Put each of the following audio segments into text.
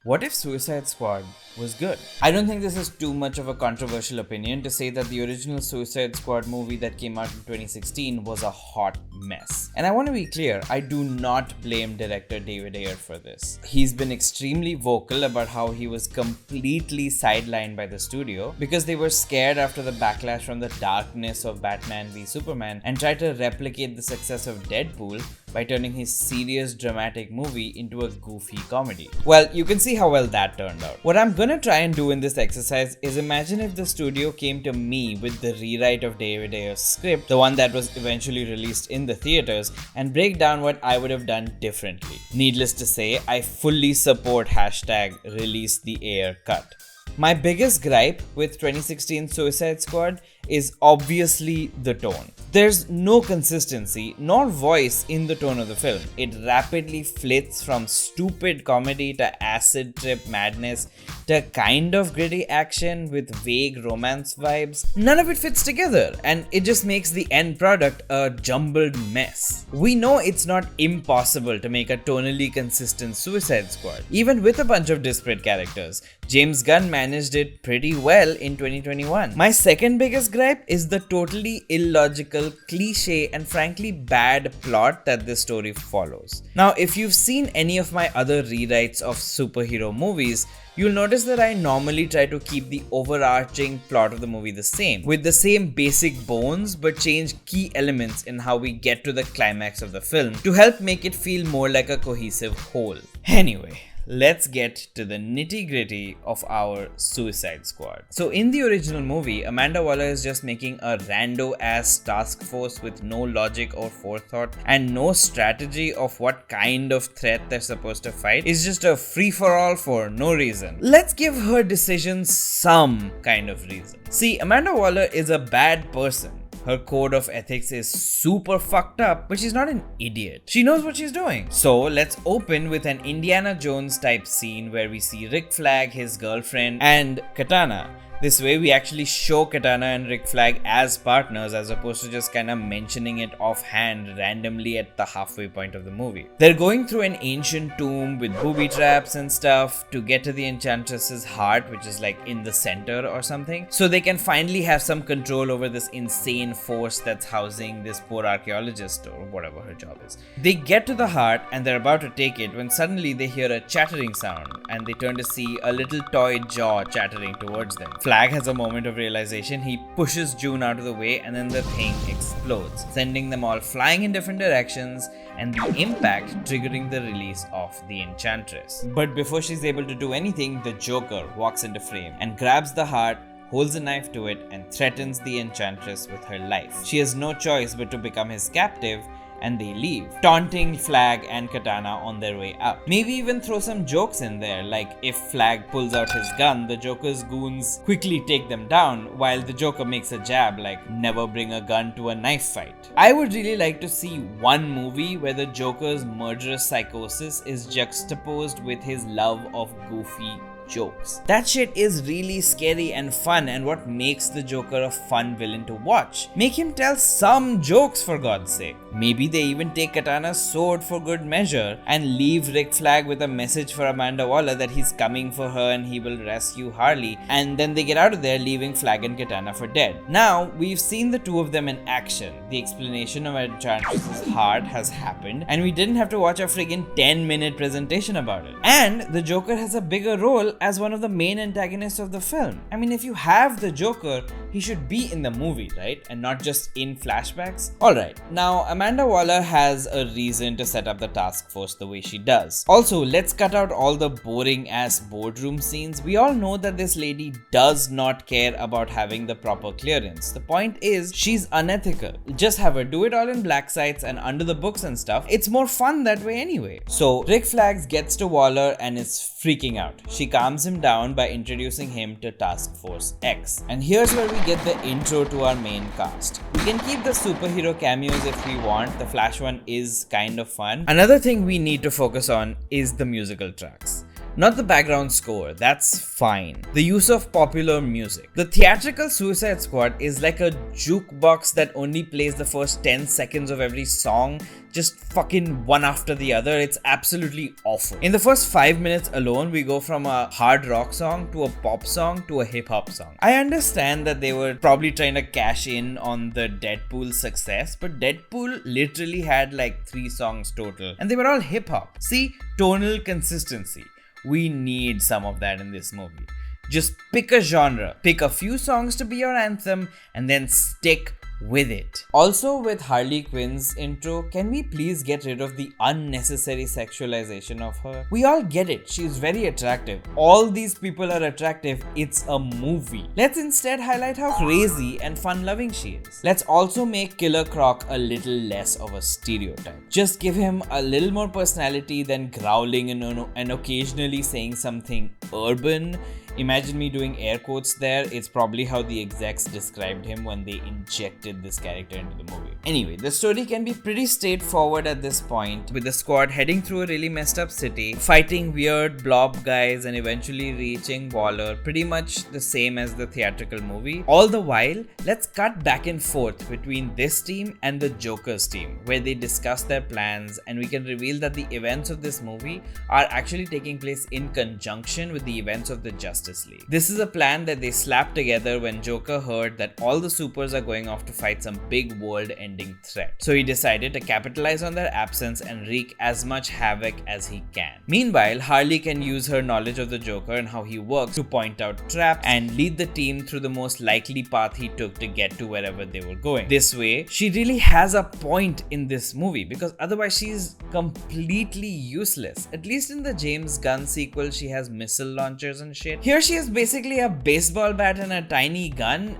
What if Suicide Squad was good? I don't think this is too much of a controversial opinion to say that the original Suicide Squad movie that came out in 2016 was a hot mess. And I want to be clear, I do not blame director David Ayer for this. He's been extremely vocal about how he was completely sidelined by the studio because they were scared after the backlash from the darkness of Batman v Superman and tried to replicate the success of Deadpool by turning his serious dramatic movie into a goofy comedy. Well, you can see how well that turned out. What I'm gonna try and do in this exercise is imagine if the studio came to me with the rewrite of David Ayer's script, the one that was eventually released in the theaters, and break down what I would have done differently. Needless to say, I fully support #release the Ayer cut. My biggest gripe with 2016 Suicide Squad is obviously the tone. There's no consistency nor voice in the tone of the film. It rapidly flits from stupid comedy to acid trip madness to kind of gritty action with vague romance vibes. None of it fits together, and it just makes the end product a jumbled mess. We know it's not impossible to make a tonally consistent Suicide Squad, even with a bunch of disparate characters. James Gunn managed it pretty well in 2021. My second biggest gripe is the totally illogical, cliche, and frankly bad plot that this story follows. Now, if you've seen any of my other rewrites of superhero movies, you'll notice that I normally try to keep the overarching plot of the movie the same, with the same basic bones, but change key elements in how we get to the climax of the film to help make it feel more like a cohesive whole. Anyway, let's get to the nitty-gritty of our Suicide Squad. So in the original movie, Amanda Waller is just making a rando-ass task force with no logic or forethought and no strategy of what kind of threat they're supposed to fight. It's just a free-for-all for no reason. Let's give her decisions some kind of reason. See, Amanda Waller is a bad person. Her code of ethics is super fucked up, but she's not an idiot. She knows what she's doing. So let's open with an Indiana Jones type scene where we see Rick Flag, his girlfriend, and Katana. This way we actually show Katana and Rick Flag as partners as opposed to just kind of mentioning it offhand randomly at the halfway point of the movie. They're going through an ancient tomb with booby traps and stuff to get to the Enchantress's heart, which is like in the center or something, so they can finally have some control over this insane force that's housing this poor archaeologist or whatever her job is. They get to the heart and they're about to take it when suddenly they hear a chattering sound and they turn to see a little toy jaw chattering towards them. Flag has a moment of realization. He pushes June out of the way and then the thing explodes, sending them all flying in different directions and the impact triggering the release of the Enchantress. But before she's able to do anything, the Joker walks into frame and grabs the heart, holds a knife to it and threatens the Enchantress with her life. She has no choice but to become his captive, and they leave, taunting Flag and Katana on their way out. Maybe even throw some jokes in there, like if Flag pulls out his gun, the Joker's goons quickly take them down, while the Joker makes a jab like never bring a gun to a knife fight. I would really like to see one movie where the Joker's murderous psychosis is juxtaposed with his love of goofy jokes. That shit is really scary and fun, and what makes the Joker a fun villain to watch. Make him tell some jokes for God's sake. Maybe they even take Katana's sword for good measure and leave Rick Flag with a message for Amanda Waller that he's coming for her and he will rescue Harley, and then they get out of there leaving Flag and Katana for dead. Now, we've seen the two of them in action. The explanation of Enchantress's heart has happened and we didn't have to watch a friggin' 10-minute presentation about it. And the Joker has a bigger role as one of the main antagonists of the film. I mean, if you have the Joker, he should be in the movie, right? And not just in flashbacks. Alright, now Amanda Waller has a reason to set up the task force the way she does. Also, let's cut out all the boring ass boardroom scenes. We all know that this lady does not care about having the proper clearance. The point is, she's unethical. Just have her do it all in black sites and under the books and stuff. It's more fun that way anyway. So Rick Flags gets to Waller and is freaking out. She calms him down by introducing him to Task Force X. And here's where we get the intro to our main cast. We can keep the superhero cameos if we want. The Flash one is kind of fun. Another thing we need to focus on is the musical tracks. Not the background score, that's fine. The use of popular music. The theatrical Suicide Squad is like a jukebox that only plays the first 10 seconds of every song, just fucking one after the other. It's absolutely awful. In the first 5 minutes alone, we go from a hard rock song to a pop song to a hip hop song. I understand that they were probably trying to cash in on the Deadpool success, but Deadpool literally had like 3 songs total, and they were all hip hop. See, tonal consistency. We need some of that in this movie. Just pick a genre, pick a few songs to be your anthem, and then stick with it. Also, with Harley Quinn's intro, can we please get rid of the unnecessary sexualization of her? We all get it, she's very attractive. All these people are attractive, it's a movie. Let's instead highlight how crazy and fun-loving she is. Let's also make Killer Croc a little less of a stereotype. Just give him a little more personality than growling and occasionally saying something urban. Imagine me doing air quotes there. It's probably how the execs described him when they injected this character into the movie. Anyway, the story can be pretty straightforward at this point, with the squad heading through a really messed up city, fighting weird blob guys and eventually reaching Waller, pretty much the same as the theatrical movie. All the while, let's cut back and forth between this team and the Joker's team, where they discuss their plans, and we can reveal that the events of this movie are actually taking place in conjunction with the events of the Justice League. This is a plan that they slapped together when Joker heard that all the supers are going off to fight some big world-ending threat. So he decided to capitalize on their absence and wreak as much havoc as he can. Meanwhile, Harley can use her knowledge of the Joker and how he works to point out traps and lead the team through the most likely path he took to get to wherever they were going. This way, she really has a point in this movie, because otherwise she's completely useless. At least in the James Gunn sequel, she has missile launchers and shit. Here she is basically a baseball bat and a tiny gun.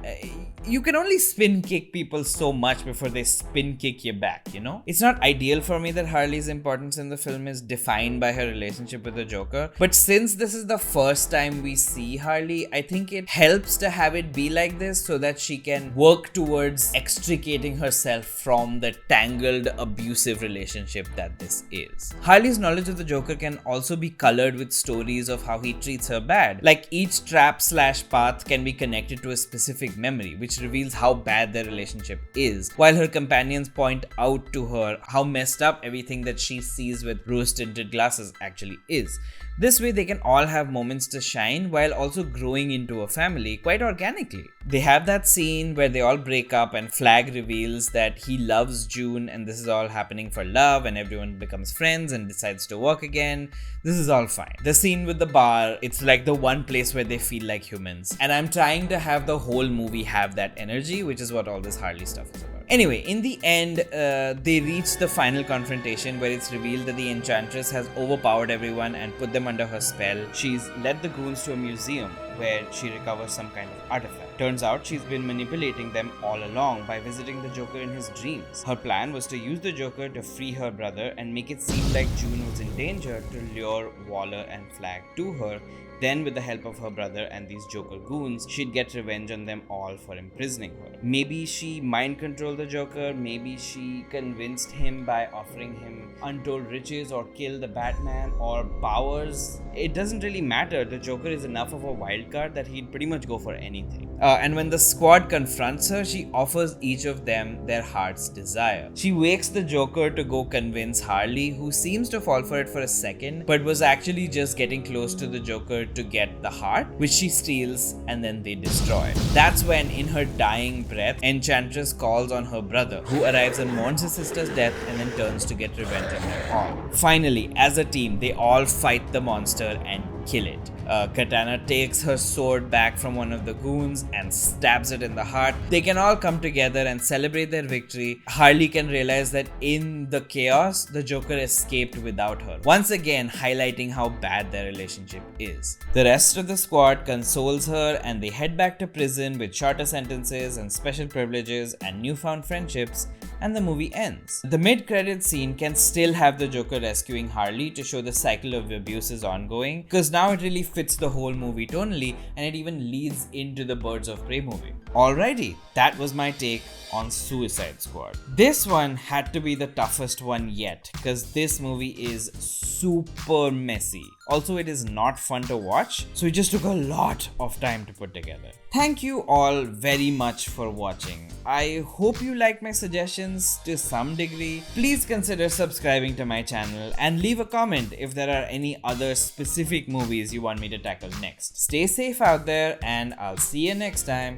You can only spin kick people so much before they spin kick you back, you know? It's not ideal for me that Harley's importance in the film is defined by her relationship with the Joker, but since this is the first time we see Harley, I think it helps to have it be like this so that she can work towards extricating herself from the tangled, abusive relationship that this is. Harley's knowledge of the Joker can also be colored with stories of how he treats her bad. Like, each trap/path can be connected to a specific memory, which reveals how bad their relationship is, while her companions point out to her how messed up everything that she sees with rose-tinted glasses actually is. This way they can all have moments to shine while also growing into a family quite organically. They have that scene where they all break up and Flag reveals that he loves June and this is all happening for love, and everyone becomes friends and decides to work again. This is all fine. The scene with the bar, it's like the one place where they feel like humans. And I'm trying to have the whole movie have that energy, which is what all this Harley stuff is about. Anyway, in the end, they reach the final confrontation where it's revealed that the Enchantress has overpowered everyone and put them under her spell. She's led the goons to a museum where she recovers some kind of artifact. Turns out she's been manipulating them all along by visiting the Joker in his dreams. Her plan was to use the Joker to free her brother and make it seem like June was in danger to lure Waller and Flag to her. Then, with the help of her brother and these Joker goons, she'd get revenge on them all for imprisoning her. Maybe she mind controlled the Joker, maybe she convinced him by offering him untold riches or kill the Batman or powers. It doesn't really matter. The Joker is enough of a wild card that he'd pretty much go for anything. And when the squad confronts her, she offers each of them their heart's desire. She wakes the Joker to go convince Harley, who seems to fall for it for a second, but was actually just getting close to the Joker to get the heart, which she steals, and then they destroy. That's when, in her dying breath, Enchantress calls on her brother, who arrives and mourns his sister's death and then turns to get revenge on them all. Finally, as a team, they all fight the monster and kill it. Katana takes her sword back from one of the goons and stabs it in the heart. They can all come together and celebrate their victory. Harley can realize that in the chaos, the Joker escaped without her, once again highlighting how bad their relationship is. The rest of the squad consoles her and they head back to prison with shorter sentences and special privileges and newfound friendships, and the movie ends. The mid-credits scene can still have the Joker rescuing Harley to show the cycle of abuse is ongoing, because now it really fits the whole movie tonally, and it even leads into the Birds of Prey movie. Alrighty, that was my take on Suicide Squad. This one had to be the toughest one yet, because this movie is super messy. Also, it is not fun to watch, so it just took a lot of time to put together. Thank you all very much for watching. I hope you liked my suggestions to some degree. Please consider subscribing to my channel and leave a comment if there are any other specific movies you want me to tackle next. Stay safe out there and I'll see you next time.